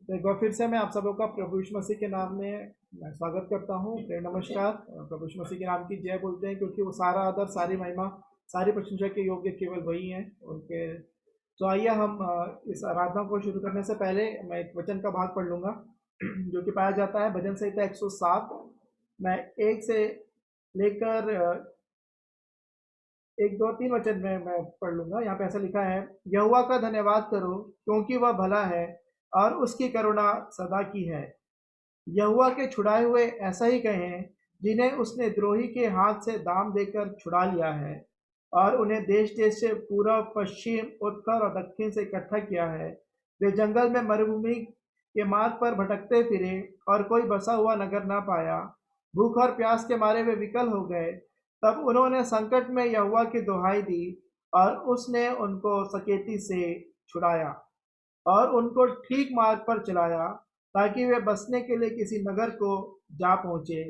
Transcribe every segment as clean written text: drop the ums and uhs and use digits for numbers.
तो एक बार फिर से मैं आप सबों का प्रभु यीशु मसीह के नाम में मैं स्वागत करता हूँ। प्रेम नमस्कार। प्रभु यीशु मसीह के नाम की जय बोलते हैं, क्योंकि वो सारा आदर, सारी महिमा, सारी प्रशंसा के योग्य केवल वही हैं उनके। तो आइए हम इस आराधना को शुरू करने से पहले मैं एक वचन का भाग पढ़ लूँगा जो कि पाया जाता है भजन संहिता 107। मैं 1 से लेकर 1, 2, 3 वचन में मैं पढ़ लूँगा। यहाँ पे ऐसा लिखा है, यहोवा का धन्यवाद करो क्योंकि वह भला है और उसकी करुणा सदा की है। यहोवा के छुड़ाए हुए ऐसा ही कहें, जिन्हें उसने द्रोही के हाथ से दाम देकर छुड़ा लिया है और उन्हें देश-देश से, पूरब, पश्चिम, उत्तर और दक्षिण से इकट्ठा किया है। वे जंगल में मरुभूमि के मार्ग पर भटकते फिरे और कोई बसा हुआ नगर ना पाया। भूख और प्यास के मारे वे विकल हो गए। तब उन्होंने संकट में यहोवा की दुहाई दी और उसने उनको सकेती से छुड़ाया और उनको ठीक मार्ग पर चलाया, ताकि वे बसने के लिए किसी नगर को जा पहुँचे।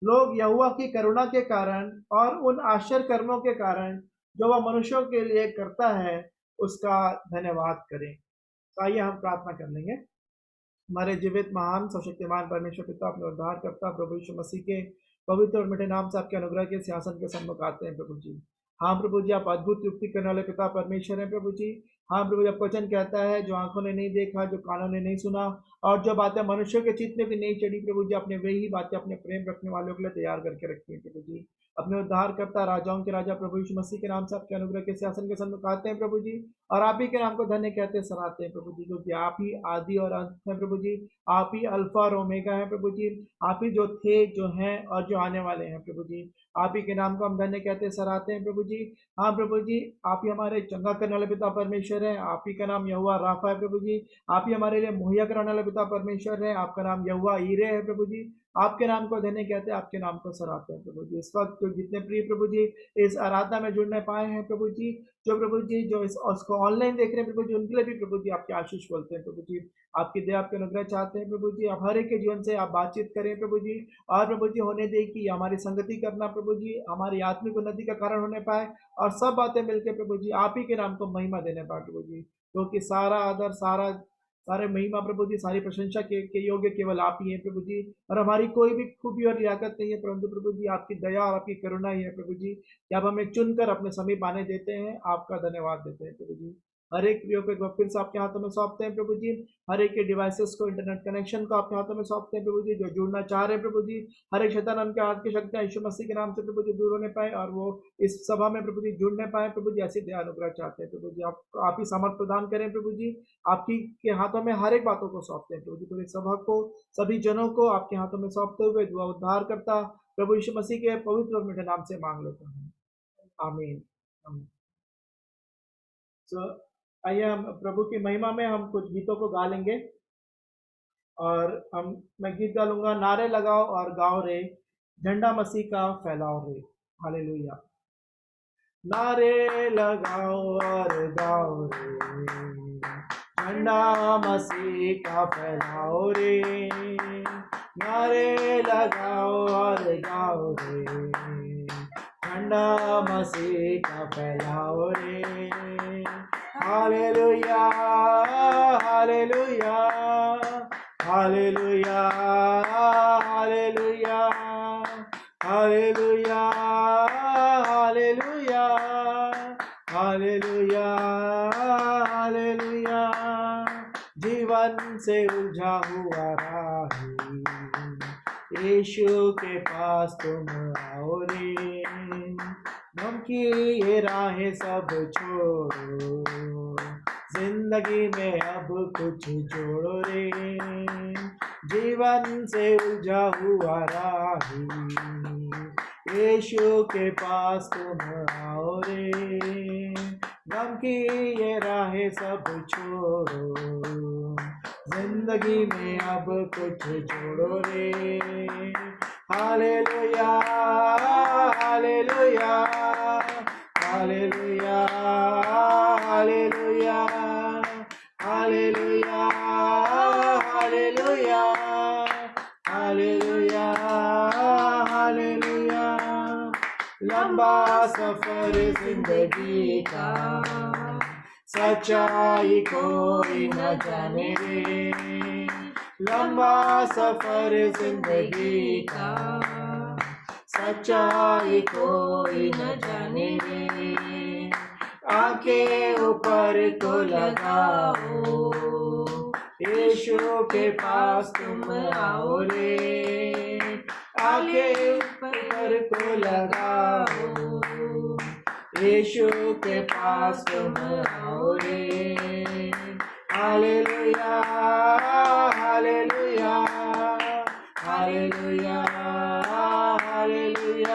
लोग यहोवा की करुणा के कारण और उन आश्चर्य कर्मों के कारण जो वह मनुष्यों के लिए करता है, उसका धन्यवाद करें। तो आइए हम प्रार्थना कर लेंगे। हमारे जीवित महान सर्वशक्तिमान परमेश्वर पिता, अपने उद्धारकर्ता प्रभु यीशु मसीह के पवित्र और मीठे नाम से आपके अनुग्रह के सिंहासन के सम्मुख आते हैं प्रभु जी। हाँ प्रभु जी, आप अद्भुत युक्ति करने वाले पिता परमेश्वर हैं प्रभु जी। हाँ प्रभु जी, आपका वचन कहता है, जो आंखों ने नहीं देखा, जो कानों ने नहीं सुना और जो बातें मनुष्यों के चित्त में भी नहीं चढ़ी प्रभु जी, आपने वही बातें अपने प्रेम रखने वालों के लिए तैयार करके रखी है प्रभु जी। अपने उद्धारकर्ता, राजाओं के राजा प्रभु यीशु मसीह के नाम से आपके अनुग्रह के सिंहासन के सम्मुख आते हैं प्रभु जी, और आप ही के नाम को धन्य कहते सराहते हैं प्रभु जी, क्योंकि आप ही आदि और अंत हैं प्रभु जी। आप ही अल्फा और ओमेगा हैं प्रभु जी। आप ही जो थे, जो हैं और जो आने वाले हैं प्रभु जी। आप ही के नाम को हम धन्य कहते सराहते हैं प्रभु जी। हाँ प्रभु जी, आप ही हमारे चंगा करने वाले पिता परमेश्वर है। आप ही का नाम यहोवा राफा है प्रभु जी। आप ही हमारे लिए मुहैया कराने वाले पिता परमेश्वर है। आपका नाम यहोवा ईरे है प्रभु जी। आपके नाम को धन्य कहते हैं, आपके नाम को सराहते हैं प्रभु जी। इस वक्त जो जितने प्रिय प्रभु जी इस आराधना में जुड़ने पाए हैं प्रभु जी, जो प्रभु जी जो इसको ऑनलाइन देख रहे हैं प्रभु जी, उनके लिए भी प्रभु जी आपके आशीष बोलते हैं प्रभु जी। आपकी दया, आपके अनुग्रह चाहते हैं प्रभु जी। आप हर एक के जीवन से आप बातचीत करें प्रभु जी, और प्रभु जी होने दे कि हमारी संगति करना प्रभु जी हमारी आत्मिक उन्नति का कारण होने पाए, और सब बातें मिलकर प्रभु जी आप ही के नाम को महिमा देने पाए प्रभु जी, क्योंकि सारा आदर, सारे महिमा प्रभु जी, सारी प्रशंसा के योग्य केवल आप ही हैं प्रभु जी। और हमारी कोई भी खूबी और लियाकत नहीं है, परंतु प्रभु जी आपकी दया और आपकी करुणा ही है प्रभु जी, कि आप हमें चुनकर अपने समीप आने देते हैं। आपका धन्यवाद देते हैं प्रभु जी। हर एक प्रियो को एक बार फिर से आपके हाथों में सौंपते हैं प्रभु जी। हर एक के डिवाइसेस को, इंटरनेट कनेक्शन को आपके हाथों में सौंपते हैं प्रभु जी, जो जुड़ना चाह रहे हैं प्रभु जी। हर एक शैतान उनके हाथ की शक्तियां यीशु मसीह के नाम से प्रभु जी दूर होने पाए, और वो इस सभा में प्रभु जी जुड़ने पाए प्रभु जी। ऐसी दया अनुग्रह चाहते हैं प्रभु जी, आप ही सामर्थ प्रदान करें प्रभु जी। आपकी के हाथों में हर एक बातों को सौंपते हैं प्रभु जी। पूरी सभा को, सभी जनों को आपके हाथों में सौंपते हुए दुआ उद्धार करता प्रभु यीशु मसीह के पवित्र और मीठे नाम से मांग लेता हूँ, आमीन। आमीन। तो आइए हम प्रभु की महिमा में हम कुछ गीतों को गा लेंगे, और मैं गीत गा लूंगा, नारे लगाओ और गाओ रे, झंडा मसीह का फैलाओ रे। हालेलुया। नारे लगाओ और गाओ रे, झंडा मसीह का फैलाओ रे। नारे लगाओ और गाओ रे, झंडा मसीह का फैलाओ रे। Hallelujah, hallelujah, hallelujah, hallelujah, hallelujah, hallelujah, hallelujah, hallelujah. जीवन से उलझा हुआ राही, यीशु के पास तुम आओ रे। गम की ये राहें सब छोड़ो, जिंदगी में अब कुछ जोड़ो रे। जीवन से उलझा हुआ राही, यीशु के पास तुम आओ रे। गम की ये राहें सब छोड़ो, जिंदगी में अब कुछ जोड़ो रे। Hallelujah, hallelujah, hallelujah, hallelujah, hallelujah, hallelujah, hallelujah, hallelujah. लंबा सफर जिंदगी का, सच्चाई कोई न जाने रे, लंबा सफर जिंदगी का, सच्चाई कोई न जाने रे, आंखें ऊपर को लगाओ, यीशु के पास तुम आओ रे, आंखें ऊपर को लगाओ, यीशु के पास तुम आओ रे। Hallelujah hallelujah hallelujah hallelujah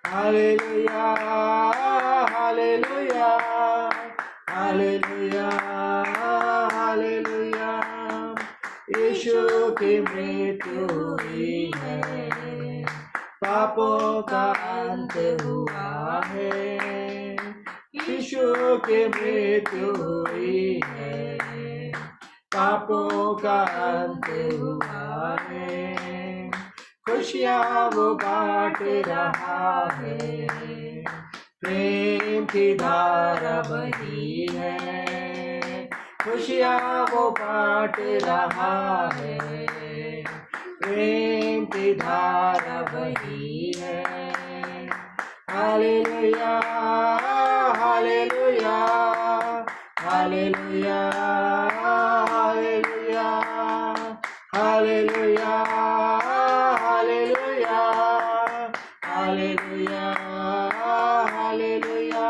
hallelujah hallelujah hallelujah hallelujah. Yeshu की मृत्यु हुई है, पापों का अंत हुआ है, यीशु की मृत्यु हुई है, पापों का अंत हुआ है, खुशियाँ वो बांट रहा है, प्रेम की धारा बही है, खुशियाँ वो बांट रहा है, प्रेम की धारा बही है। Hallelujah hallelujah hallelujah hallelujah hallelujah hallelujah hallelujah hallelujah.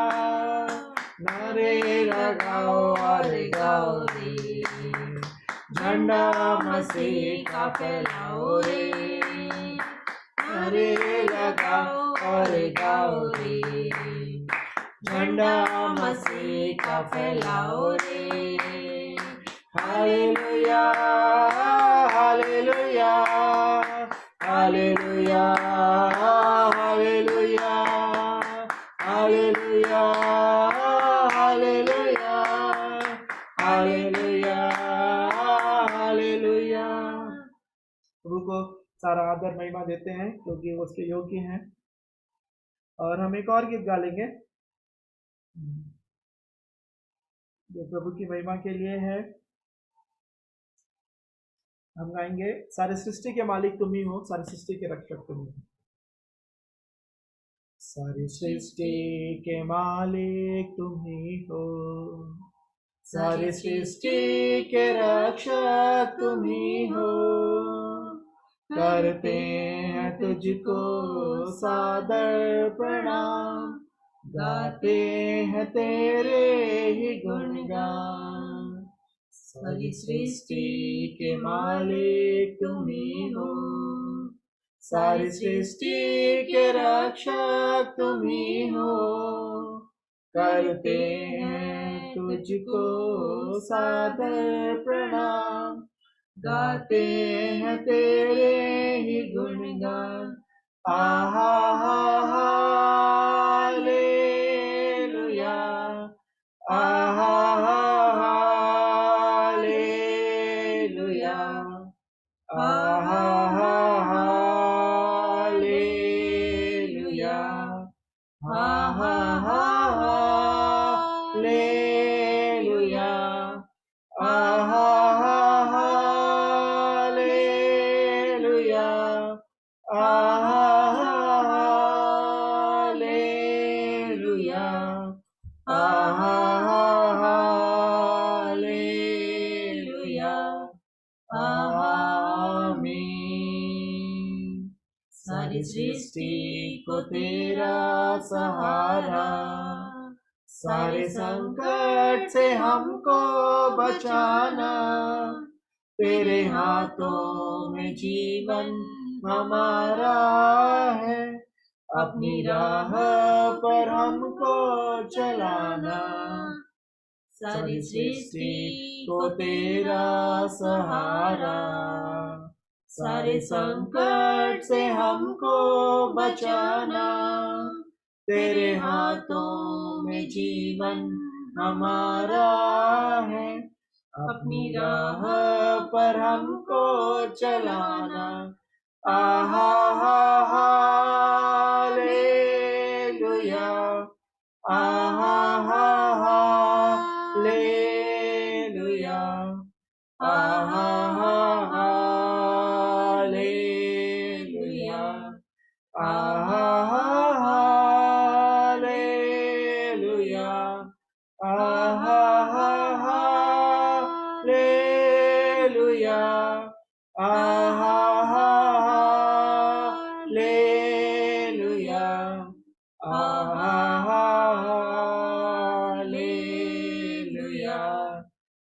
नारे लगाओ और गाओ रे, झंडा मसीह का फैलाओ रे, नारे लगाओ और गाओ रे, झंडा मसीह का फैलाओ रे। Hallelujah hallelujah hallelujah hallelujah hallelujah hallelujah hallelujah hallelujah. प्रभु को सारा आदर महिमा देते हैं क्योंकि वो उसके योग्य हैं। और हम एक और गीत गा लेंगे जो प्रभु की महिमा के लिए है। हम गाएंगे, सारे सृष्टि के मालिक तुम ही हो, सारी सृष्टि के रक्षक तुम ही हो। सारी सृष्टि के मालिक तुम ही हो, सारी सृष्टि के रक्षक तुम ही हो, करते हैं तुझको सादर प्रणाम, गाते हैं तेरे ही गुणगान। सारी सृष्टि के मालिक तुम ही हो, सारी सृष्टि के रक्षक तुम ही हो, करते हैं तुझको सादर प्रणाम, गाते हैं तेरे ही गुणगान। आहा हालेलुया आहा हालेलुया आहा हालेलुया आहा हालेलुया आहा हालेलुया आहा हालेलुया आहा हालेलुया आमीन। सारी सृष्टि को तेरा सहारा, सारे संकट से हमको बचाना, तेरे हाथों में जीवन हमारा है, अपनी राह पर हमको चलाना। सारी सृष्टि को तेरा सहारा, सारे संकट से हमको बचाना, तेरे हाथों में जीवन हमारा है, अपनी राह पर हमको चलाना। आहा हालेलुया आहा hallelujah hallelujah, hallelujah, hallelujah, hallelujah, hallelujah,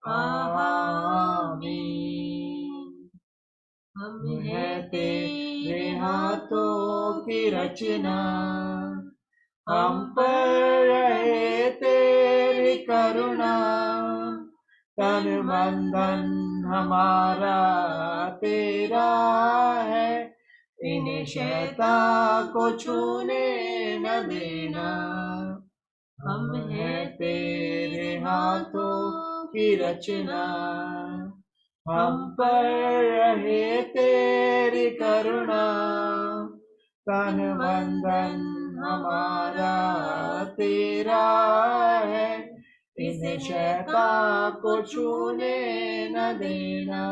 आमीन। हम है तेरे हाथों की रचना, हम पर रहे तेरी करुणा, तन मन धन हमारा तेरा है, इन्हें शैतान को छूने न देना। हम है तेरे हाथों की रचना, हम पर रहे तेरी करुणा, तन मन धन हमारा तेरा है, इन्हें शैतान को छूने न देना।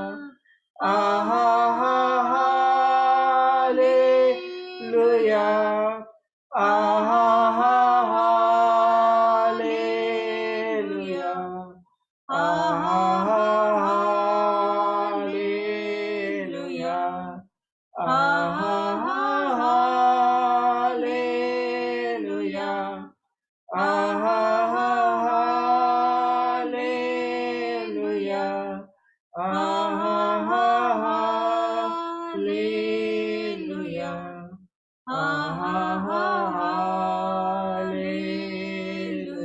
Hallelujah, hallelujah, hallelujah, hallelujah, hallelujah, hallelujah,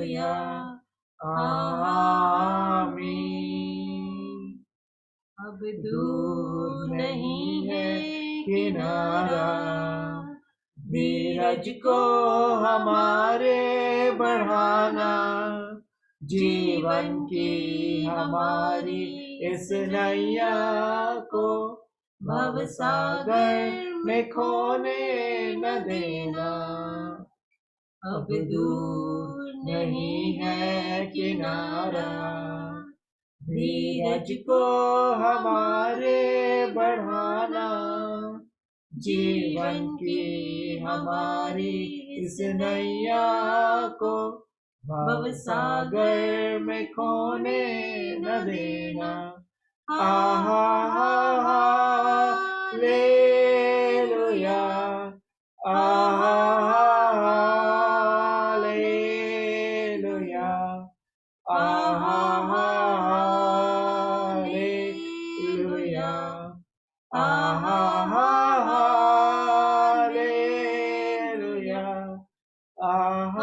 hallelujah, आमीन। अब दूर नहीं है किनारा, धीरज को हमारे बढ़ाना, जीवन की हमारी इस नैया को भवसागर में खोने न देना। अब दूर नहीं है किनारा, धीरज को हमारे बढ़ाना, जीवन की हमारी इस नैया को भवसागर में खोने न देना। Hallelujah, hallelujah, hallelujah, hallelujah, hallelujah,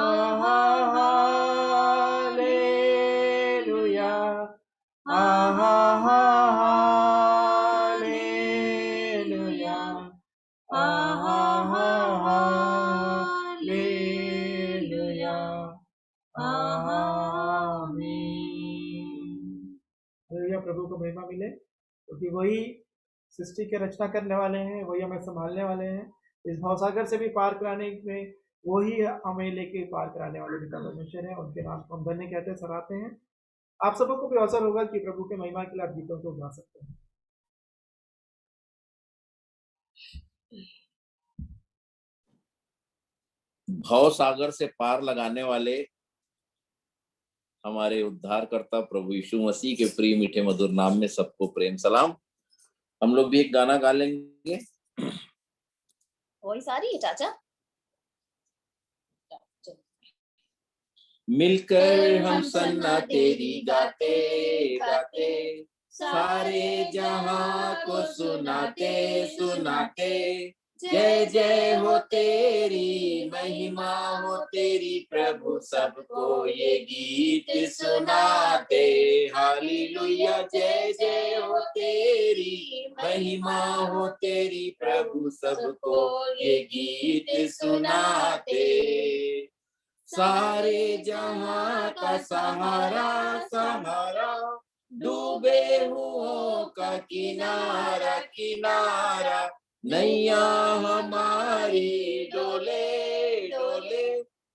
hallelujah, hallelujah, आमीन। हालेलुया, प्रभु को महिमा मिले, क्योंकि वही सृष्टि के रचना करने वाले हैं, वही हमें संभालने वाले हैं। इस भवसागर से भी पार कराने में वही हमें लेके पार कराने वाले पिता परमेश्वर है। उनके नाम को हम धन्य कहते हैं, सराहते हैं। आप सबों को भी अवसर होगा कि प्रभु के महिमा के लिए आप गीतों को गा सकते हैं। भव सागर से पार लगाने वाले हमारे उद्धारकर्ता प्रभु यीशु मसीह के प्रिय मीठे मधुर नाम में सबको प्रेम सलाम। हम लोग भी एक गाना गा लेंगे। वही सारी है चाचा। मिलकर हम सन्ना तेरी गाते गाते, सारे जहां को सुनाते सुनाते, जय जय हो तेरी, महिमा हो तेरी प्रभु, सबको ये गीत सुनाते। हालेलुया, जय जय हो तेरी, महिमा हो तेरी प्रभु, सबको ये गीत सुनाते। सारे जहां का सहारा सहारा, डूबे हुओं का किनारा किनारा, नैया हमारी डोले डोले,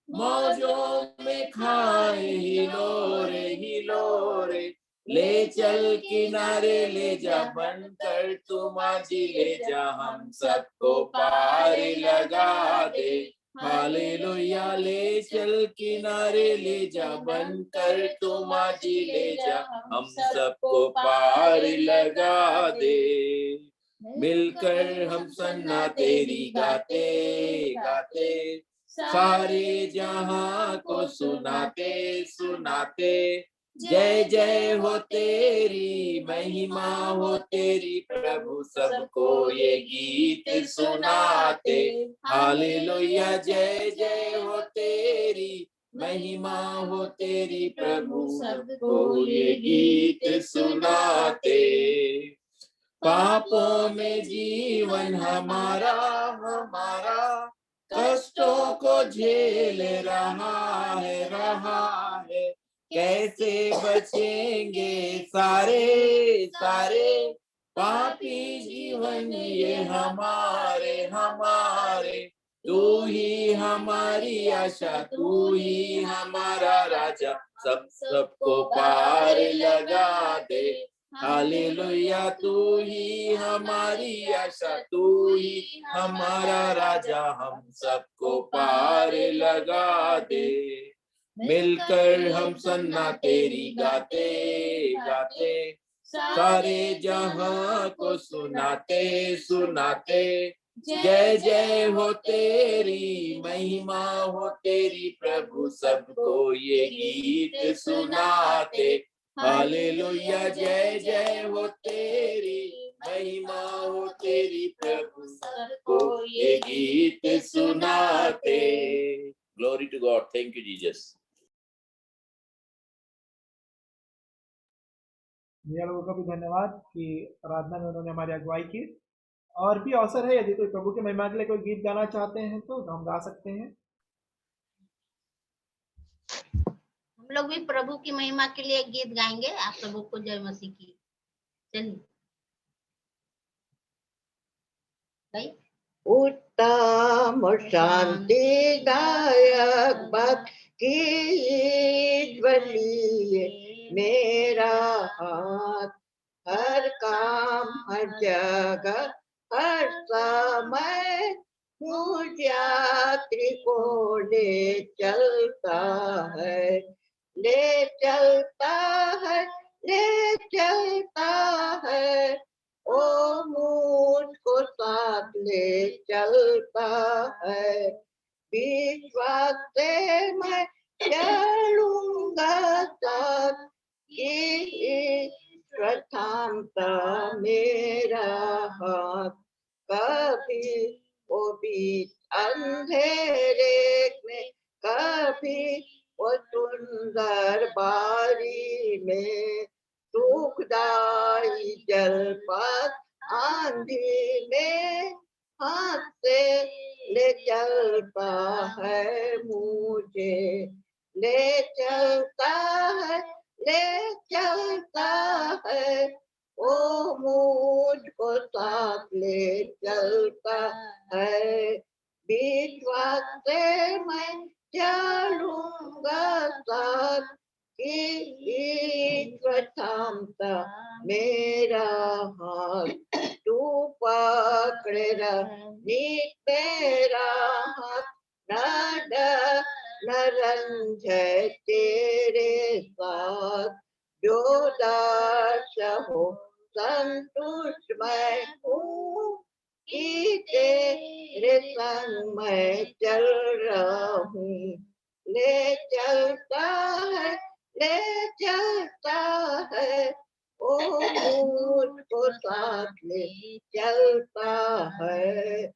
मौजों में खाए हिलोरे हिलोरे, ले चल किनारे ले जा, बनकर तू माझी ले जा, हम सबको पार लगा दे। हालेलुया, ले चल किनारे ले जा, बनकर तू माझी ले जा, हम सबको पार लगा दे। मिलकर हम सन्ना तेरी गाते गाते, सारे जहां को सुनाते सुनाते, जय जय हो तेरी, महिमा हो तेरी प्रभु, सबको ये गीत सुनाते। हालेलुया, जय जय हो तेरी, महिमा हो तेरी प्रभु, सबको ये गीत सुनाते। पापों में जीवन हमारा हमारा, कष्टों को झेल रहा है, कैसे बचेंगे सारे सारे, पापी जीवन ये हमारे हमारे, तू ही हमारी आशा, तू ही हमारा राजा, सबको पार लगा दे। हालेलुया, तू ही हमारी आशा, तू ही हमारा राजा, हम सबको पार लगा दे। मिलकर हम सन्ना तेरी गाते गाते, सारे जहां को सुनाते सुनाते, जय जय हो तेरी, महिमा हो तेरी प्रभु, सबको ये गीत सुनाते। हालेलुया, जय जय हो तेरी, महिमा हो तेरी प्रभु, सबको ये गीत सुनाते। Glory to God, thank you Jesus. भैया लोगों का भी धन्यवाद कि आराधना में उन्होंने हमारी अगुवाई की। और भी अवसर है, यदि कोई प्रभु की महिमा के लिए कोई गीत गाना चाहते हैं तो हम गा सकते हैं। हम लोग भी प्रभु की महिमा के लिए गीत गाएंगे। आप सबों को जय मसीह की। चलिए। उत्तम शांतिदायक भक्ति ईश्वरीय मेरा हाथ, हर काम हर जगह हर समय मुझ यात्री को ले चलता है, ले चलता है, ले चलता है, ओ मुझको साथ ले चलता है। विश्वास से मैं चलूंगा साथ, ईश्वर थामता मेरा हाथ, कभी वो बीच अंधेरे में, कभी वो सुंदर बारी में, दुखदाई जलपात आंधी में, हाथ से ले चलता है मुझे, ले चलता है, ले चलता है, ओ मुझको साथ ले चलता है। विश्वास से मैं चलूंगा साथ, ईश्वर थामता मेरा हाथ, तू पकड़े नीत मेरा हाथ, न रंझे तेरे साथ, जो दास हो संतुष्ट मैं हूँ, कि तेरे संग मैं चल रहा हूँ। ले चलता है, ले चलता है, ओ मुझको साथ ले चलता है।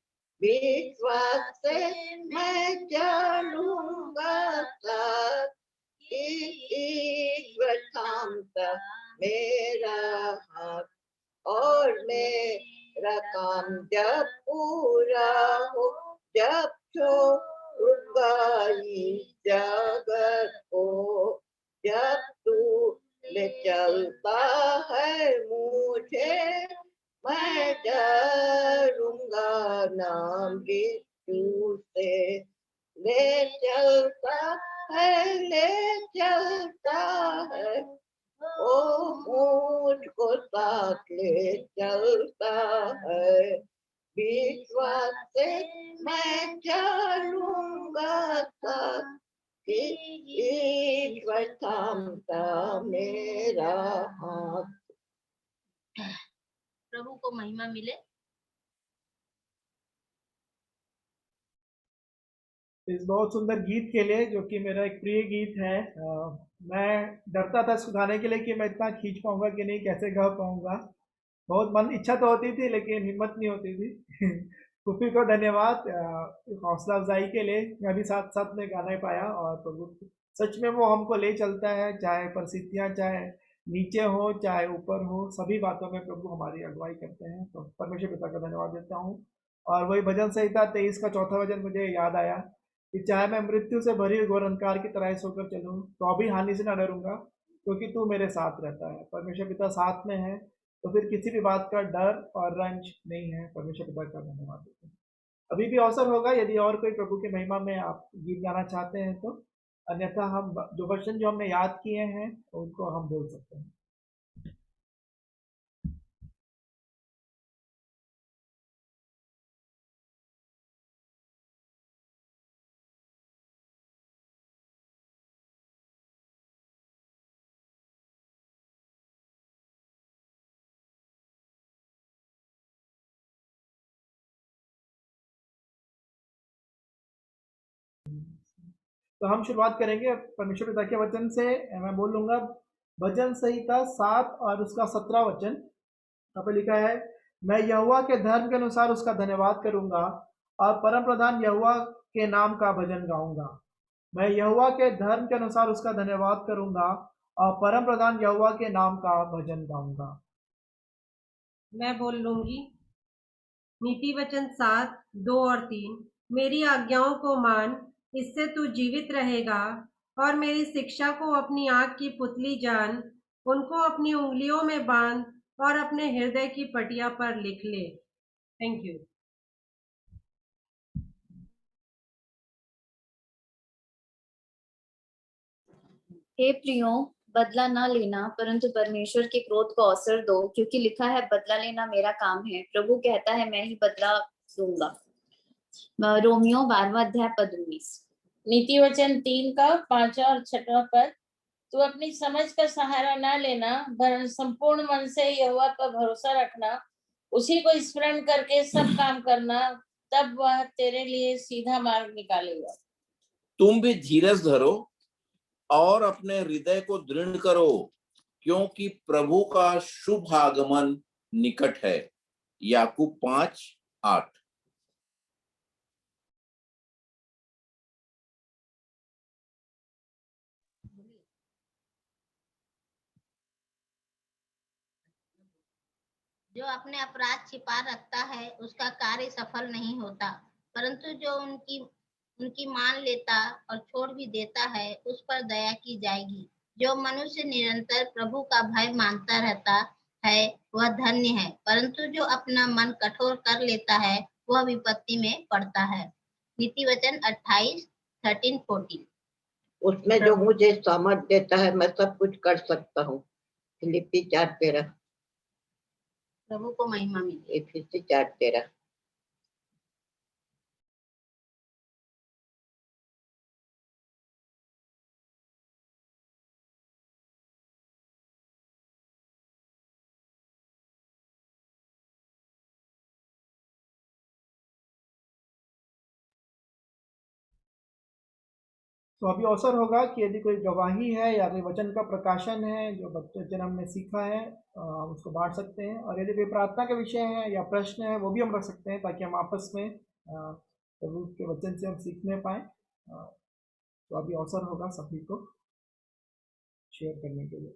विश्वास से मैं चलूंगा साथ, ईश्वर थामता मेरा हाथ, और मेरा काम जब पूरा हो, जब छोड़ूंगा इस जगत को, जब तू ले चलता है मुझे, मैं डरूंगा ना मृत्यु से। ले चलता है, ले चलता है, ओ मुझको साथ ले चलता है, विश्वास से मैं चलूंगा साथ, कि ईश्वर थामता मेरा हाथ। प्रभु को महिमा मिले। इस बहुत सुंदर गीत के लिए, जो कि मेरा एक प्रिय गीत है। मैं डरता था इसको गाने के लिए कि मैं इतना खींच पाऊंगा कि नहीं, कैसे गा पाऊंगा। बहुत मन इच्छा तो होती थी लेकिन हिम्मत नहीं होती थी। फूफी को धन्यवाद हौसला अफजाई के लिए। मैं भी साथ साथ में गाना पाया, और प्रभु सच में वो हमको ले चलता है, चाहे परिस्थितियाँ चाहे नीचे हो चाहे ऊपर हो, सभी बातों में प्रभु हमारी अगुवाई करते हैं। तो परमेश्वर पिता का धन्यवाद देता हूँ। और वही भजन संहिता 23 का 4था वचन मुझे याद आया कि चाहे मैं मृत्यु से भरी हुई घोर अंधकार की तरह सोकर चलूं, तो अभी हानि से न डरूंगा, क्योंकि तू मेरे साथ रहता है। परमेश्वर पिता साथ में है, तो फिर किसी भी बात का डर और रंज नहीं है। परमेश्वर पिता का धन्यवाद देते हैं। अभी भी अवसर होगा, यदि और कोई प्रभु की महिमा में आप गीत गाना चाहते हैं तो, अन्यथा हम जो वचन जो हमने याद किए हैं उनको हम बोल सकते हैं। तो हम शुरुआत करेंगे परमेश्वर पिता के वचन से। मैं बोल लूंगा भजन संहिता 7 और उसका 17 वचन। यहाँ पे लिखा है, मैं यहोवा के धर्म के अनुसार उसका धन्यवाद करूंगा और परम प्रधान यहोवा के नाम का भजन गाऊंगा। मैं यहोवा के धर्म के अनुसार उसका धन्यवाद करूंगा और परम प्रधान यहोवा के नाम का भजन गाऊंगा। मैं बोल लूंगी नीति वचन 7, 2 और 3। मेरी आज्ञाओं को मान, इससे तू जीवित रहेगा, और मेरी शिक्षा को अपनी आँख की पुतली जान, उनको अपनी उंगलियों में बांध और अपने हृदय की पटिया पर लिख ले। Thank you. हे प्रियो, बदला ना लेना, परंतु परमेश्वर के क्रोध को अवसर दो, क्योंकि लिखा है, बदला लेना मेरा काम है, प्रभु कहता है, मैं ही बदला दूंगा। रोमियो 12वां अध्याय पद 19। नीति वचन 3 का 5वां और 6वां पद। तू अपनी समझ का सहारा ना लेना, वरन संपूर्ण मन से यहोवा पर भरोसा रखना, उसी को स्मरण करके सब काम करना, तब वह तेरे लिए सीधा मार्ग निकालेगा। तुम भी धीरज धरो और अपने हृदय को दृढ़ करो, क्योंकि प्रभु का शुभ आगमन निकट है। याकूब 5:8। जो अपने अपराध छिपा रखता है उसका कार्य सफल नहीं होता, परंतु जो उनकी मान लेता और छोड़ भी देता है उस पर दया की जाएगी। जो मनुष्य निरंतर प्रभु का भय मानता रहता है वह धन्य है, परंतु जो अपना मन कठोर कर लेता है वह विपत्ति में पड़ता है। नीति वचन 28:13-14। उसमें जो मुझे समझ देता है मैं सब कुछ कर सकता हूँ। फिलिप्पी 4:13। प्रभु को महिमा मिले। इफिसी 4:13। तो अभी अवसर होगा कि यदि कोई गवाही है या कोई वचन का प्रकाशन है जो बच्चे हमने सीखा है, हम उसको बांट सकते हैं। और यदि कोई प्रार्थना के विषय है या प्रश्न है वो भी हम रख सकते हैं, ताकि हम आपस में प्रभु के वचन से हम सीखने पाए। तो अभी अवसर होगा सभी को शेयर करने के लिए।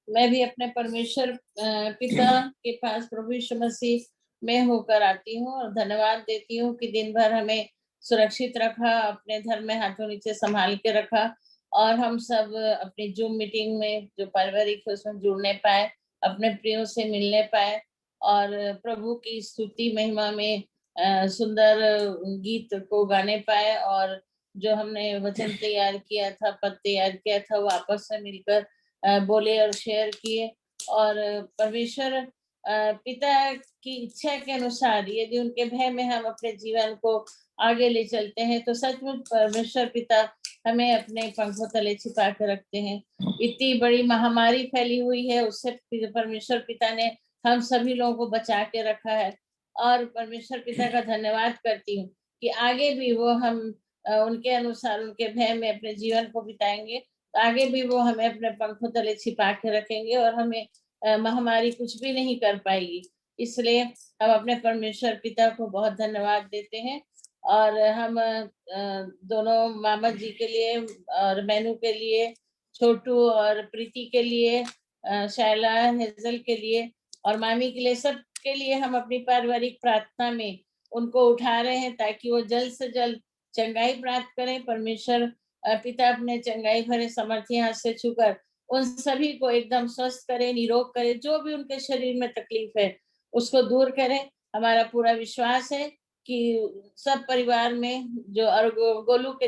मैं भी अपने परमेश्वर पिता के पास प्रभु यीशु मसीह में होकर आती हूँ और धन्यवाद देती हूँ कि दिन भर हमें सुरक्षित रखा, अपने धर्म में हाथों नीचे संभाल के रखा, और हम सब अपनी जूम मीटिंग में जो पारिवारिक है उसमें जुड़ने पाए, अपने प्रियों से मिलने पाए, और प्रभु की स्तुति महिमा में सुंदर गीत को गाने पाए, और जो हमने वचन तैयार किया था, पद तैयार किया था, वो आपस में मिलकर बोले और शेयर किए। और परमेश्वर पिता की इच्छा के अनुसार यदि उनके भय में हम अपने जीवन को आगे ले चलते हैं तो सचमुच परमेश्वर पिता हमें अपने पंखों तले छिपा के रखते हैं। इतनी बड़ी महामारी फैली हुई है, उससे परमेश्वर पिता ने हम सभी लोगों को बचा के रखा है। और परमेश्वर पिता का धन्यवाद करती हूँ कि आगे भी वो हम उनके अनुसार उनके भय में अपने जीवन को बिताएंगे, तो आगे भी वो हमें अपने पंखों तले छिपा के रखेंगे और हमें महामारी कुछ भी नहीं कर पाएगी। इसलिए हम अपने परमेश्वर पिता को बहुत धन्यवाद देते हैं। और हम दोनों मामा जी के लिए और मैनू के लिए, छोटू और प्रीति के लिए, शैला हेजल के लिए और मामी के लिए, सब के लिए हम अपनी पारिवारिक प्रार्थना में उनको उठा रहे हैं ताकि वो जल्द से जल्द चंगाई प्राप्त करें। परमेश्वर पिता अपने चंगाई भरे समर्थी हाथ से छूकर उन सभी को एकदम स्वस्थ करे, निरोग करे, जो भी उनके शरीर में तकलीफ है उसको दूर करें। हमारा पूरा विश्वास है कि सब परिवार में जो और गुल्लू के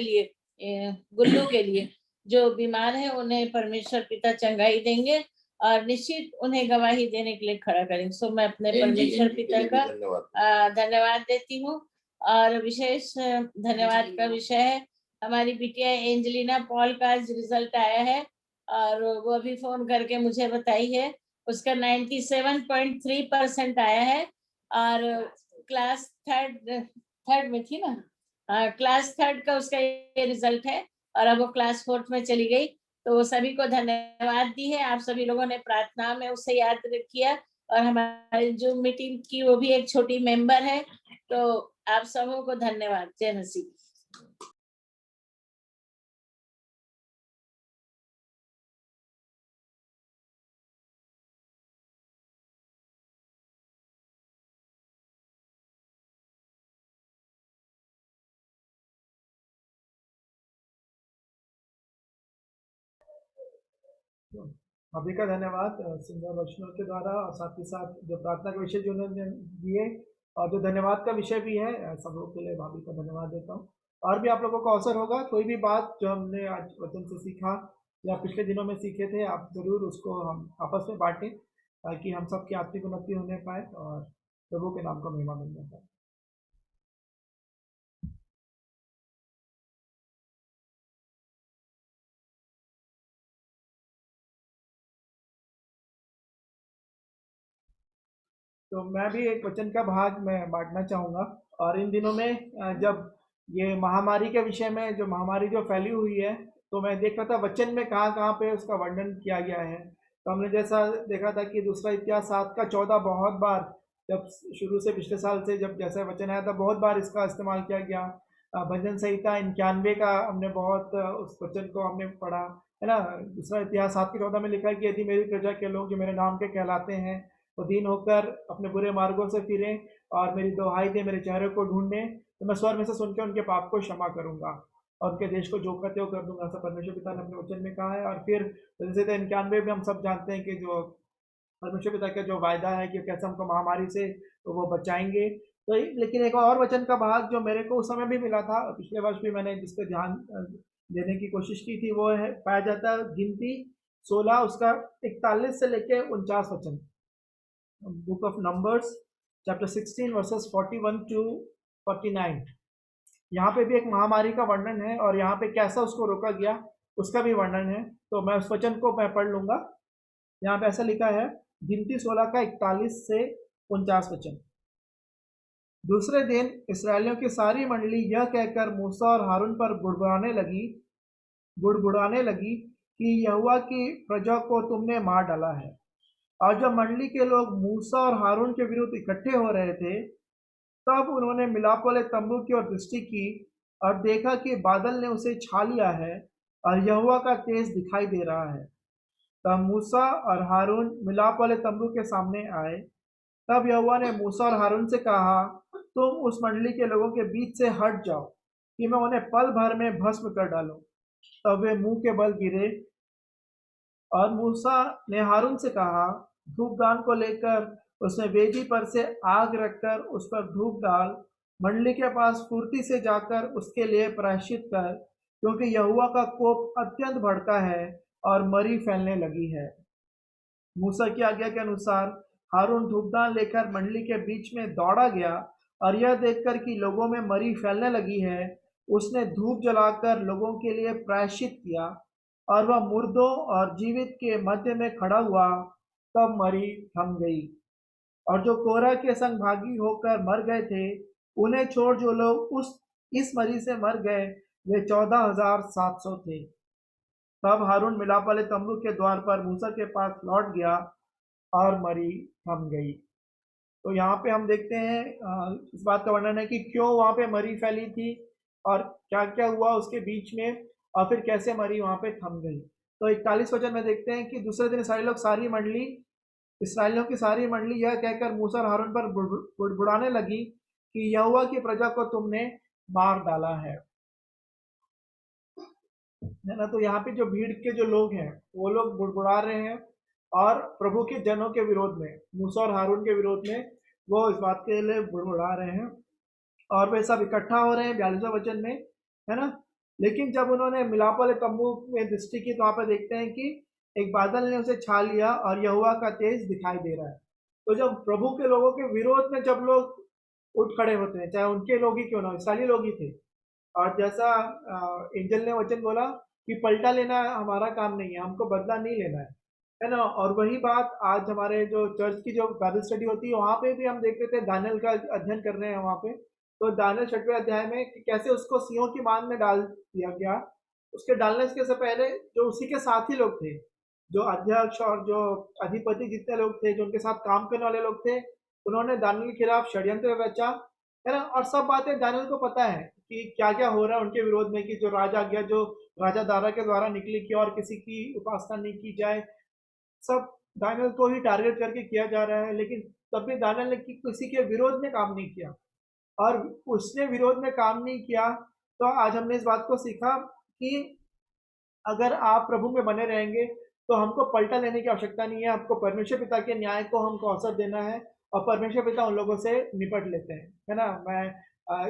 लिए जो बीमार है उन्हें परमेश्वर पिता चंगाई देंगे और निश्चित उन्हें गवाही देने के लिए खड़ा करेंगे। सो मैं अपने परमेश्वर पिता का धन्यवाद देती हूँ। और विशेष धन्यवाद का विषय है हमारी बिटिया एंजेलिना पॉल का आज रिजल्ट आया है और वो अभी फोन करके मुझे बताई है उसका 97.3% आया है और क्लास थर्ड में थी ना, क्लास थर्ड का उसका ये रिजल्ट है और अब वो क्लास 4th में चली गई। तो वो सभी को धन्यवाद दी है, आप सभी लोगों ने प्रार्थना में उसे याद किया और हमारी जो मीटिंग की वो भी एक छोटी मेंबर है। तो आप सबों को धन्यवाद। जय मसीह। अभी का धन्यवाद सुंदर वचनों के द्वारा और साथ ही साथ जो प्रार्थना के विषय जो उन्होंने दिए और जो धन्यवाद का विषय भी है, सब लोगों के लिए भाभी का धन्यवाद देता हूँ। और भी आप लोगों को अवसर होगा, कोई भी बात जो हमने आज वचन से सीखा या पिछले दिनों में सीखे थे, आप जरूर उसको हम आपस में बांटें ताकि हम सबकी आत्मिक उन्नति होने पाए और प्रभु के नाम को महिमा मिलने पाए। तो मैं भी एक वचन का भाग मैं बांटना चाहूँगा। और इन दिनों में जब ये महामारी के विषय में, जो महामारी जो फैली हुई है, तो मैं देख रहा था वचन में कहाँ कहाँ पे उसका वर्णन किया गया है। तो हमने जैसा देखा था कि दूसरा इतिहास 7:14 बहुत बार, जब शुरू से पिछले साल से जब जैसा वचन आया था बहुत बार इसका इस्तेमाल किया गया। भजन संहिता 91 का हमने बहुत उस वचन को हमने पढ़ा है ना। दूसरा इतिहास 7:14 में लिखा है कि यदि मेरी प्रजा के लोग जो मेरे नाम के कहलाते हैं वो दीन होकर अपने बुरे मार्गों से फिरें और मेरी दुहाई दे, मेरे चेहरे को ढूंढें, तो मैं स्वर में से सुन के उनके पाप को क्षमा करूंगा और उनके देश को जो कहते हो कर दूंगा। ऐसा परमेश्वर पिता ने अपने वचन में कहा है। और फिर जैसे 91 में हम सब जानते हैं कि जो परमेश्वर पिता का जो वायदा है कि कैसे हमको महामारी से तो वो बचाएंगे। तो लेकिन एक और वचन का भाग जो मेरे को उस समय भी मिला था, पिछले वर्ष भी मैंने जिस पर ध्यान देने की कोशिश की थी, वो है पाया जाता है गिनती 16 उसका 41 से लेके 49 वचन। Book of numbers chapter 16 versus 41 to 49। यहाँ पे भी एक महामारी का वर्णन है और यहाँ पे कैसा उसको रोका गया उसका भी वर्णन है। तो मैं उस वचन को मैं पढ़ लूंगा। यहाँ पे ऐसा लिखा है, गिनती 16 का 41 से 49 वचन। दूसरे दिन इसराइलियों की सारी मंडली यह कहकर मूसा और हारून पर बुड़बुड़ाने लगी कि यहोवा की प्रजा को तुमने मार डाला है। और जब मंडली के लोग मूसा और हारून के विरुद्ध इकट्ठे हो रहे थे, तब उन्होंने मिलाप वाले तंबू की ओर दृष्टि की और देखा कि बादल ने उसे छा लिया है और यहोवा का तेज दिखाई दे रहा है। तब मूसा और हारून मिलाप वाले तंबू के सामने आए। तब यहोवा ने मूसा और हारून से कहा, तुम उस मंडली के लोगों के बीच से हट जाओ कि मैं उन्हें पल भर में भस्म कर डालूं। तब वे मुंह के बल गिरे। और मूसा ने हारून से कहा, धूपदान को लेकर उसमें वेदी पर से आग रखकर उस पर धूप डाल मंडली के पास फुर्ती से जाकर उसके लिए प्रायश्चित कर, क्योंकि यहोवा का कोप अत्यंत भड़का है और मरी फैलने लगी है। मूसा की आज्ञा के अनुसार हारून धूपदान लेकर मंडली के बीच में दौड़ा गया, और यह देखकर कि लोगों में मरी फैलने लगी है, उसने धूप जलाकर लोगों के लिए प्रायश्चित किया, और वह मुर्दों और जीवित के मध्य में खड़ा हुआ। तब मरी थम गई, और जो कोरह के संग भागी होकर मर गए थे, उन्हें छोड़ जो लोग उस इस मरी से मर गए, वे 14,700 थे। तब हारून मिलाप वाले तंबू के द्वार पर मूसा के पास लौट गया, और मरी थम गई। तो यहाँ पे हम देखते हैं इस बात का वर्णन है कि क्यों वहाँ पे मरी फैली थी, और क्या क्या हुआ उसके बीच में, और फिर कैसे मरी वहाँ पे थम गई। तो 41 वचन में देखते हैं कि दूसरे दिन इसराइलियों की सारी मंडली यह कहकर मूसा और हारून पर बुड़बुड़ाने लगी कि यहोवा की प्रजा को तुमने मार डाला है ना। तो यहाँ पे जो भीड़ के जो लोग हैं वो लोग बुड़बुड़ा रहे हैं, और प्रभु के जनों के विरोध में, मूसा और हारून के विरोध में वो इस बात के लिए बुड़बुड़ा रहे हैं, और वे सब इकट्ठा हो रहे हैं 42वें वचन में, है ना। लेकिन जब उन्होंने मिलाप वाले तंबू में दृष्टि की, तो वहाँ पे देखते हैं कि एक बादल ने उसे छा लिया और यहोवा का तेज दिखाई दे रहा है। तो जब प्रभु के लोगों के विरोध में जब लोग उठ खड़े होते हैं, चाहे उनके लोग ही क्यों ना, इसराइली लोग ही थे, और जैसा एंजल ने वचन बोला कि पलटा लेना हमारा काम नहीं है, हमको बदला नहीं लेना है ना। और वही बात आज हमारे जो चर्च की जो बाइबल स्टडी होती है, वहाँ पे भी हम देख रहे थे, दानियल का अध्ययन कर रहे हैं वहाँ पे। तो दानियल 6वें अध्याय में कि कैसे उसको सिंहों की मान में डाल दिया गया। उसके डालने से पहले जो उसी के साथी लोग थे, जो अध्यक्ष और जो अधिपति जितने लोग थे, जो उनके साथ काम करने वाले लोग थे, उन्होंने दानियल के खिलाफ षड्यंत्र रचा, है ना। और सब बातें दानियल को पता है कि क्या क्या हो रहा है उनके विरोध में, कि जो राजा आज्ञा जो राजा दारा के द्वारा निकली कि और किसी की उपासना नहीं की जाए, सब दानियल को ही टारगेट करके किया जा रहा है। लेकिन तब भी दानियल ने किसी के विरोध में काम नहीं किया, और उसने विरोध में काम नहीं किया। तो आज हमने इस बात को सीखा कि अगर आप प्रभु में बने रहेंगे तो हमको पलटा लेने की आवश्यकता नहीं है। आपको परमेश्वर पिता के न्याय को हमको अवसर देना है, और परमेश्वर पिता उन लोगों से निपट लेते हैं, है ना। मैं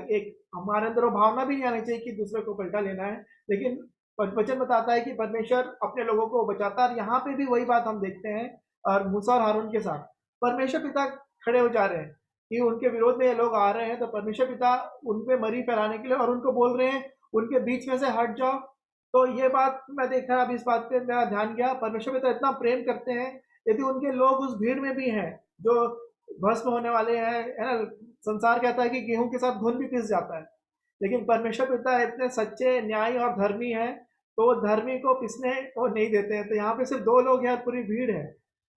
एक हमारे अंदर वो भावना भी नहीं आनी चाहिए कि दूसरे को पलटा लेना है, लेकिन वचन बताता है कि परमेश्वर अपने लोगों को बचाता है। और यहाँ पे भी वही बात हम देखते हैं, और मूसा और हारून के साथ परमेश्वर पिता खड़े हो जा रहे हैं कि उनके विरोध में ये लोग आ रहे हैं, तो परमेश्वर पिता उन पे मरी फैलाने के लिए, और उनको बोल रहे हैं उनके बीच में से हट जाओ। तो ये बात मैं देखा, अब इस बात पे मेरा ध्यान गया, परमेश्वर पिता इतना प्रेम करते हैं, यदि उनके लोग उस भीड़ में भी हैं जो भस्म होने वाले हैं, है ना। संसार कहता है कि गेहूं के साथ घुन भी पिस जाता है, लेकिन परमेश्वर पिता इतने सच्चे, न्यायी और धर्मी हैं, तो वो धर्मी को पिसने को नहीं देते हैं। तो यहाँ पे सिर्फ 2 लोग हैं और पूरी भीड़ है,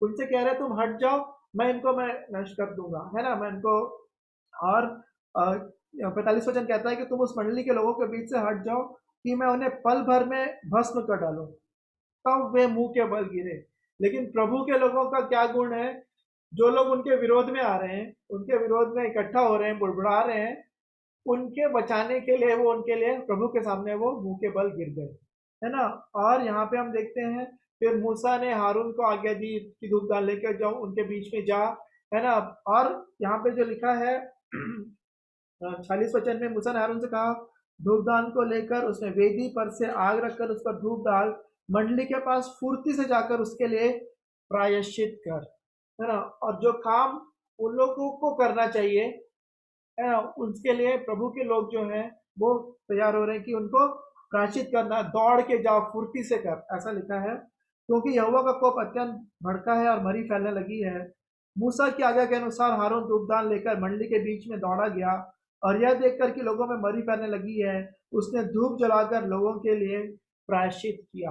उनसे कह रहे हैं तुम हट जाओ, मैं नष्ट कर दूंगा, है ना, मैं इनको। और 45 वचन कहता है कि तुम उस मंडली के लोगों के बीच से हट जाओ, कि मैं उन्हें पल भर में भस्म कर डालूं, तब वे मुंह के बल गिरे। लेकिन प्रभु के लोगों का क्या गुण है, जो लोग उनके विरोध में आ रहे हैं, उनके विरोध में इकट्ठा हो रहे हैं, बुड़बुड़ा रहे हैं, उनके बचाने के लिए वो उनके लिए प्रभु के सामने वो मुंह के बल गिर गए, है ना। और यहाँ पे हम देखते हैं फिर मूसा ने हारून को आज्ञा दी कि धूप डाल लेकर जाओ, उनके बीच में जा, है ना। और यहाँ पे जो लिखा है 46 वचन में, मूसा ने हारून से कहा धूपदान को लेकर उसमें वेदी पर से आग रखकर उस पर धूप डाल, मंडली के पास फुर्ती से जाकर उसके लिए प्रायश्चित कर, है ना। और जो काम उन लोगों को करना चाहिए, है ना, उसके लिए प्रभु के लोग जो हैं वो तैयार हो रहे हैं कि उनको प्रायश्चित करना, दौड़ के जाओ, फुर्ती से कर, ऐसा लिखा है, क्योंकि यहोवा का कोप अत्यंत भड़का है और मरी फैलने लगी है। मूसा की आज्ञा के अनुसार हारून धूपदान लेकर मंडली के बीच में दौड़ा गया, और यह देखकर कि लोगों में मरी फैलने लगी है, उसने धूप जलाकर लोगों के लिए प्रायश्चित किया।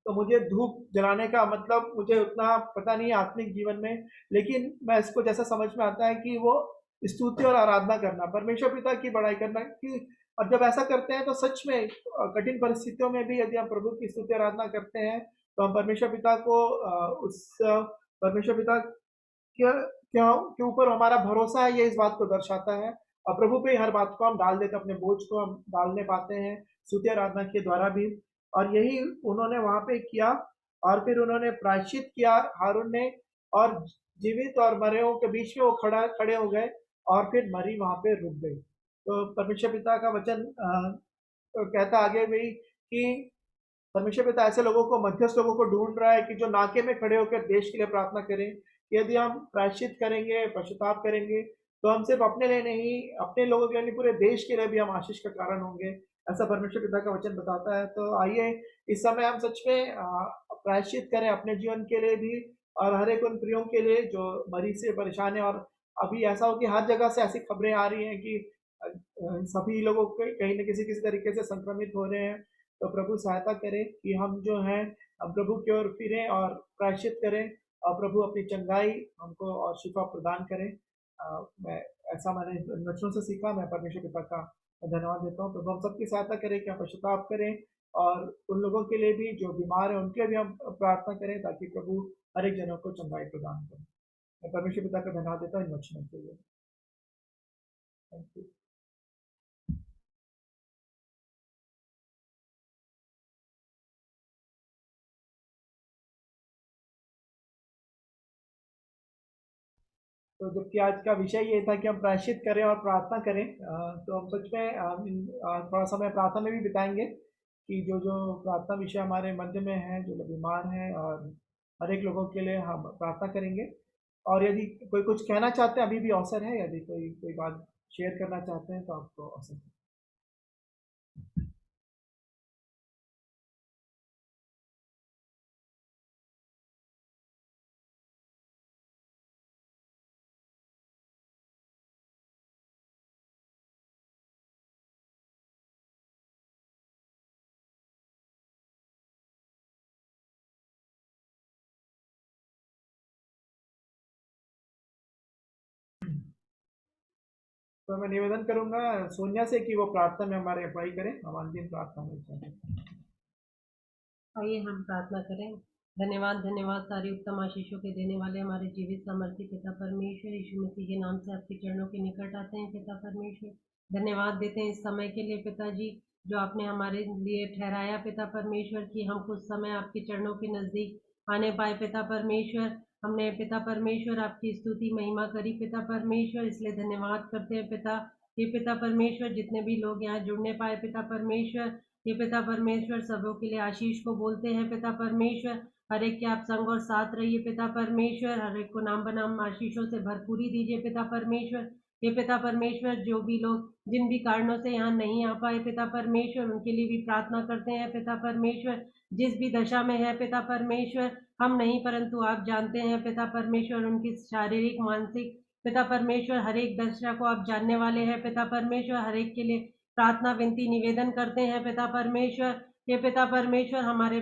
तो मुझे धूप जलाने का मतलब मुझे उतना पता नहीं है आत्मिक जीवन में, लेकिन मैं इसको जैसा समझ में आता है कि वो स्तुति और आराधना करना, परमेश्वर पिता की बड़ाई करना। कि और जब ऐसा करते हैं तो सच में कठिन परिस्थितियों में भी यदि हम प्रभु की स्तुति आराधना करते हैं, तो हम परमेश्वर पिता को उस परमेश्वर पिता के ऊपर हमारा भरोसा है, ये इस बात को दर्शाता है। और प्रभु पे हर बात को हम डाल देते, अपने बोझ को हम डालने पाते हैं स्तुति आराधना के द्वारा भी। और यही उन्होंने वहां पे किया, और फिर उन्होंने प्रायश्चित किया हारून ने, और जीवित और मरे के बीच में वो खड़े हो गए, और फिर मरी वहां पे रुक गई। तो परमेश्वर पिता का वचन तो कहता आगे भी कि परमेश्वर पिता ऐसे लोगों को, मध्यस्थ लोगों को ढूंढ रहा है कि जो नाके में खड़े होकर देश के लिए प्रार्थना करें। यदि हम प्रायश्चित करेंगे, पश्चाताप करेंगे, तो हम सिर्फ अपने लिए नहीं, अपने लोगों के लिए नहीं, पूरे देश के लिए भी हम आशीष का कारण होंगे, ऐसा परमेश्वर पिता का वचन बताता है। तो आइए इस समय हम सच में प्रायश्चित करें अपने जीवन के लिए भी, और हर एक उन प्रियों के लिए जो मरीज से परेशान है। और अभी ऐसा हो कि हर जगह से ऐसी खबरें आ रही हैं कि सभी लोगों को कहीं न किसी तरीके से संक्रमित हो रहे हैं। तो प्रभु सहायता करे कि हम जो हैं, हम प्रभु की ओर फिरें और प्रायश्चित करें, और प्रभु अपनी चंगाई हमको और शिफा प्रदान करें। मैं ऐसा मैंने वचनों से सीखा। मैं परमेश्वर पिता का धन्यवाद देता हूँ। प्रभु हम सबकी सहायता करें कि हम पश्चाताप करें, और उन लोगों के लिए भी जो बीमार हैं उनके लिए भी हम प्रार्थना करें, ताकि प्रभु हर एक जनों को चंगाई प्रदान करें। मैं परमेश्वर पिता का धन्यवाद देता हूँ इन वचनों के लिए। Thank you. तो जबकि आज का विषय ये था कि हम प्रायश्चित करें और प्रार्थना करें, तो हम सच में थोड़ा समय प्रार्थना में भी बिताएंगे कि जो जो प्रार्थना विषय हमारे मध्य में है, जो लोग बीमार हैं, और हर एक लोगों के लिए हम प्रार्थना करेंगे। और यदि कोई कुछ कहना चाहते हैं, अभी भी अवसर है। यदि कोई कोई बात शेयर करना चाहते हैं तो आपको अवसर है। तो मैं निवेदन करूंगा सोनिया से कि वो प्रार्थना में हमारे अगुवाई करें। हम अंतिम प्रार्थना में चलें। आइए हम प्रार्थना करें। धन्यवाद धन्यवाद सारी उत्तम आशीषों के देने वाले हमारे जीवित सामर्थ्य पिता परमेश्वर, यीशु मसीह के नाम से आपके चरणों के निकट आते हैं पिता परमेश्वर। धन्यवाद देते हैं इस समय के लिए पिताजी, जो आपने हमारे लिए ठहराया पिता परमेश्वर, कि हम कुछ समय आपके चरणों के नजदीक आने पाए पिता परमेश्वर। हमने पिता परमेश्वर आपकी स्तुति महिमा करी पिता परमेश्वर, इसलिए धन्यवाद करते हैं पिता। ये पिता परमेश्वर, जितने भी लोग यहाँ जुड़ने पाए पिता परमेश्वर, ये पिता परमेश्वर सबों के लिए आशीष को बोलते हैं पिता परमेश्वर। हर एक के आप संग और साथ रहिए पिता परमेश्वर, हर एक को नाम बनाम आशीषों से भरपूरी दीजिए पिता परमेश्वर। ये पिता परमेश्वर, जो भी लोग जिन भी कारणों से यहाँ नहीं आ पाए पिता परमेश्वर, उनके लिए भी प्रार्थना करते हैं पिता परमेश्वर। जिस भी दशा में है पिता परमेश्वर, हम नहीं परंतु आप जानते हैं पिता परमेश्वर, उनकी शारीरिक मानसिक पिता परमेश्वर हर एक दशा को आप जानने वाले हैं पिता परमेश्वर। हर एक के लिए प्रार्थना विनती निवेदन करते हैं पिता परमेश्वर। ये पिता परमेश्वर, हमारे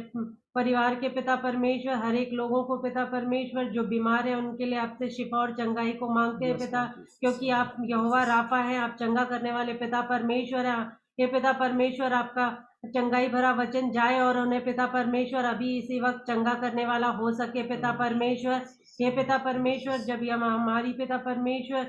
परिवार के पिता परमेश्वर, हर एक लोगों को पिता परमेश्वर जो बीमार है उनके लिए आपसे शिफा और चंगाई को मांगते हैं पिता, क्योंकि आप यहोवा राफा हैं, आप चंगा करने वाले पिता परमेश्वर हैं। ये पिता परमेश्वर, आपका चंगाई भरा वचन जाए और उन्हें पिता परमेश्वर अभी इसी वक्त चंगा करने वाला हो सके पिता परमेश्वर। हे पिता परमेश्वर, जब यह हमारी पिता परमेश्वर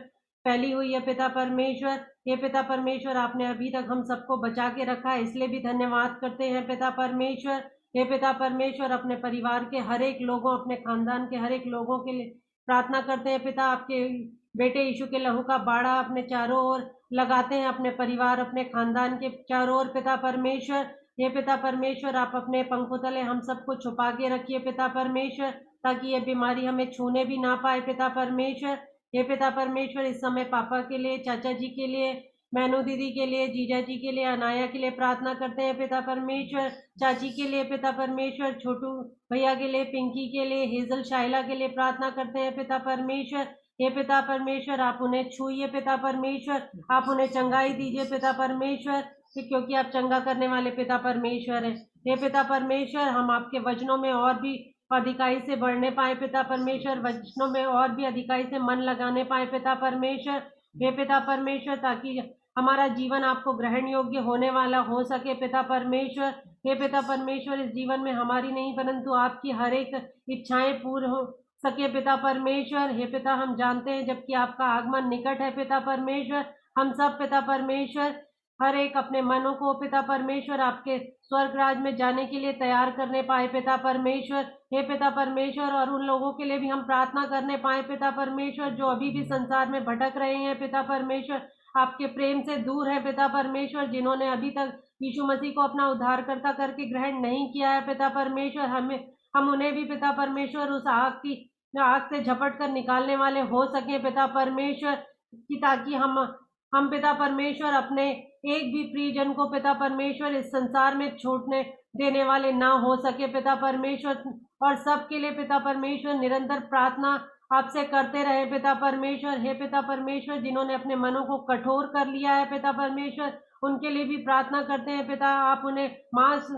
फैली हुई है पिता परमेश्वर, हे पिता परमेश्वर, आपने अभी तक हम सबको बचा के रखा है, इसलिए भी धन्यवाद करते हैं पिता परमेश्वर। हे पिता परमेश्वर, अपने परिवार के हर एक लोगों, अपने खानदान के हर एक लोगों के लिए प्रार्थना करते हैं पिता। आपके बेटे यीशु के लहू का बाड़ा अपने चारों ओर लगाते हैं, अपने परिवार अपने खानदान के चारों ओर पिता परमेश्वर। हे पिता परमेश्वर, आप अपने पंखों तले हम सबको छुपा के रखिए पिता परमेश्वर, ताकि ये बीमारी हमें छूने भी ना पाए पिता परमेश्वर। हे पिता परमेश्वर, इस समय पापा के लिए, चाचा जी के लिए, मैनू दीदी के लिए, जीजा जी के लिए, अनाया के लिए प्रार्थना करते हैं पिता परमेश्वर। चाची के लिए पिता परमेश्वर, छोटू भैया के लिए, पिंकी के लिए, हेजल शाइला के लिए प्रार्थना करते हैं पिता परमेश्वर। हे पिता परमेश्वर, आप उन्हें छूइए पिता परमेश्वर, आप उन्हें चंगाई दीजिए पिता परमेश्वर, क्योंकि आप चंगा करने वाले पिता परमेश्वर हैं। हे पिता परमेश्वर, हम आपके वचनों में और भी अधिकाई से बढ़ने पाए पिता परमेश्वर, वचनों में और भी अधिकाई से मन लगाने पाए पिता परमेश्वर। हे पिता परमेश्वर, ताकि हमारा जीवन आपको ग्रहण योग्य होने वाला हो सके पिता परमेश्वर। हे पिता परमेश्वर, इस जीवन में हमारी नहीं परंतु आपकी हर एक इच्छाएं पूर्ण हो सके पिता परमेश्वर। हे पिता, हम जानते हैं जबकि आपका आगमन निकट है पिता परमेश्वर, हम सब पिता परमेश्वर हर एक अपने मनों को पिता परमेश्वर आपके स्वर्ग राज में जाने के लिए तैयार करने पाए पिता परमेश्वर। हे पिता परमेश्वर, और उन लोगों के लिए भी हम प्रार्थना करने पाए पिता परमेश्वर जो अभी भी संसार में भटक रहे हैं पिता परमेश्वर, आपके प्रेम से दूर है पिता परमेश्वर, जिन्होंने अभी तक यीशु मसीह को अपना उद्धारकर्ता करके ग्रहण नहीं किया है पिता परमेश्वर। हम उन्हें भी पिता परमेश्वर उस आग से झपट कर निकालने वाले हो सके पिता परमेश्वर, कि ताकि हम पिता परमेश्वर अपने एक भी प्रियजन को पिता परमेश्वर इस संसार में छूटने देने वाले ना हो सके पिता परमेश्वर, और सबके लिए पिता परमेश्वर निरंतर प्रार्थना आपसे करते रहे पिता परमेश्वर। हे पिता परमेश्वर, जिन्होंने अपने मनों को कठोर कर लिया है पिता परमेश्वर, उनके लिए भी प्रार्थना करते हैं पिता, आप उन्हें मांस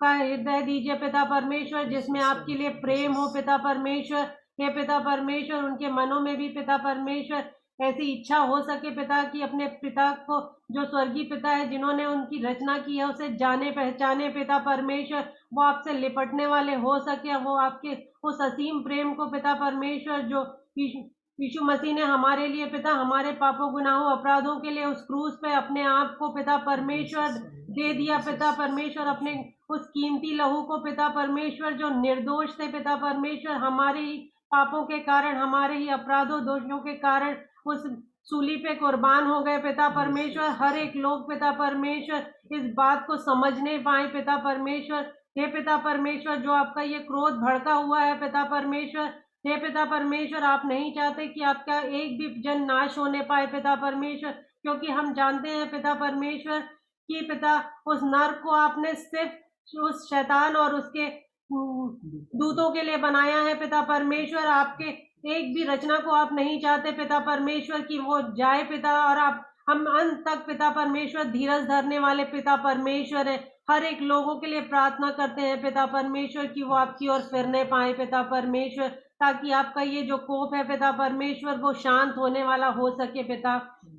का हृदय दीजिए पिता परमेश्वर, जिसमें आपके लिए प्रेम हो पिता परमेश्वर। हे पिता परमेश्वर, उनके मनों में भी पिता परमेश्वर ऐसी इच्छा हो सके पिता कि अपने पिता को, जो स्वर्गीय पिता है, जिन्होंने उनकी रचना की है, उसे जाने पहचाने पिता परमेश्वर, वो आपसे लिपटने वाले हो सके, वो आपके उस असीम प्रेम को पिता परमेश्वर जो यीशु मसीह ने हमारे लिए पिता, हमारे पापों गुनाहों अपराधों के लिए उस क्रूस पे अपने आप को पिता परमेश्वर दे दिया पिता परमेश्वर, अपने उस कीमती लहू को पिता परमेश्वर जो निर्दोष थे पिता परमेश्वर, हमारे ही पापों के कारण, हमारे ही अपराधों दोषों के कारण उस सूली पे कुर्बान हो गए पिता परमेश्वर। हर एक लोग पिता परमेश्वर इस बात को समझने पाए पिता परमेश्वर। हे पिता परमेश्वर, जो आपका ये क्रोध भड़का हुआ है पिता परमेश्वर, हे पिता परमेश्वर, आप नहीं चाहते कि आपका एक भी जन नाश होने पाए पिता परमेश्वर, क्योंकि हम जानते हैं पिता परमेश्वर कि पिता उस नर को आपने सिर्फ उस शैतान और उसके दूतों के लिए बनाया है पिता परमेश्वर। आपके एक भी रचना को आप नहीं चाहते पिता परमेश्वर कि वो जाए पिता, और आप हम अंत तक पिता परमेश्वर धीरज धरने वाले पिता परमेश्वर है। हर एक लोगों के लिए प्रार्थना करते हैं पिता परमेश्वर कि वो आपकी ओर फिरने पाए पिता परमेश्वर, ताकि आपका ये जो कोप है पिता परमेश्वर वो शांत होने वाला हो सके पिता।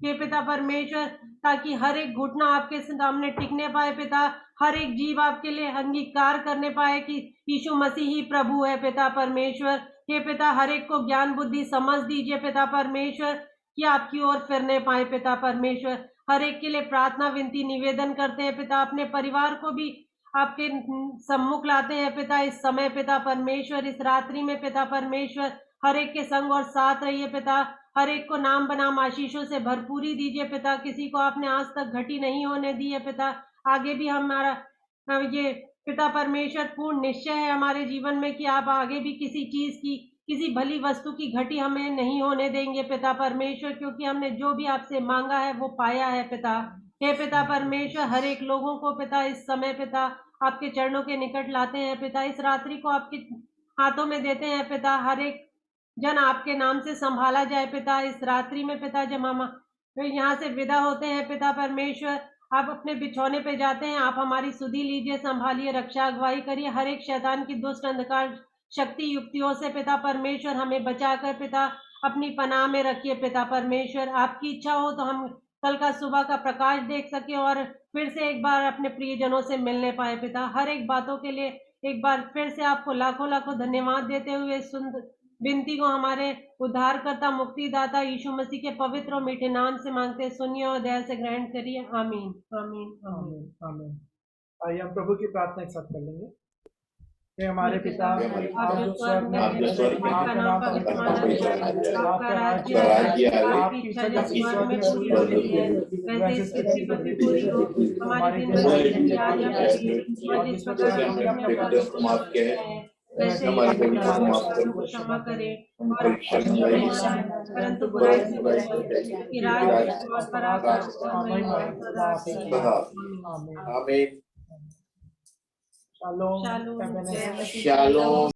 हे पिता परमेश्वर, ताकि हर एक घुटना आपके सामने टिकने पाए पिता, हर एक जीव आपके लिए अंगीकार करने पाए कि यीशु मसीह ही प्रभु है पिता परमेश्वर। हे पिता, हर एक को ज्ञान बुद्धि समझ दीजिए पिता परमेश्वर कि आपकी ओर फिरने पाए पिता परमेश्वर। हर एक के लिए प्रार्थना विनती निवेदन करते हैं पिता, अपने परिवार को भी आपके सम्मुख लाते हैं पिता इस समय पिता परमेश्वर, इस रात्रि में पिता परमेश्वर। हर एक के संग और साथ रहिए पिता, हर एक को नाम बनाम आशीषों से भरपूरी दीजिए पिता, किसी को आपने आज तक घटी नहीं होने दी है पिता। आगे भी हमारा ये पिता परमेश्वर पूर्ण निश्चय है हमारे जीवन में कि आप आगे भी किसी चीज की, किसी भली वस्तु की घटी हमें नहीं होने देंगे पिता परमेश्वर, क्योंकि हमने जो भी आपसे मांगा है वो पाया है पिता। हे पिता परमेश्वर, हर एक लोगों को पिता इस समय पिता आपके चरणों के निकट लाते हैं पिता, इस रात्रि को आपके हाथों में देते हैं पिता। हर एक जन आपके नाम से संभाला जाए पिता इस रात्रि में पिता। जब हम यहाँ से विदा होते हैं पिता परमेश्वर, आप अपने बिछौने पे जाते हैं, आप हमारी सुधि लीजिए, संभालिए, रक्षा अगुवाई करिए, हर एक शैतान की दुष्ट अंधकार शक्ति युक्तियों से पिता परमेश्वर हमें बचाकर पिता अपनी पनाह में रखिए पिता परमेश्वर। आपकी इच्छा हो तो हम कल का सुबह का प्रकाश देख सके और फिर से एक बार अपने प्रियजनों से मिलने पाए पिता। हर एक बातों के लिए एक बार फिर से आपको लाखों लाखों धन्यवाद देते हुए सुंदर विनती को हमारे उद्धारकर्ता मुक्तिदाता यीशु मसीह के पवित्र और मीठे नाम से मांगते, सुनिए और दया से ग्रहण करिए। आमीन आमीन आमीन आमीन। आइए हम प्रभु की प्रार्थना एक साथ कर लेंगे। हे हमारे पिता, आप जो स्वर्ग में हैं, आपका नाम पवित्र माना जाए, आपका राज्य आए, आपकी इच्छा जैसी स्वर्ग में पूरी होती है वैसे इस पृथ्वी पर भी पूरी हो। हमारी जिंदगी आज और जिस प्रकार हमने अपने अपराधों को माफ किया है वैसे ही हमारे अपराधों को क्षमा करें और परंतु बुराई से बचाइए कि राज्य और पराक्रम और महिमा सदा सदा। आमीन। आमीन। शालोम। शालोम। शालोम।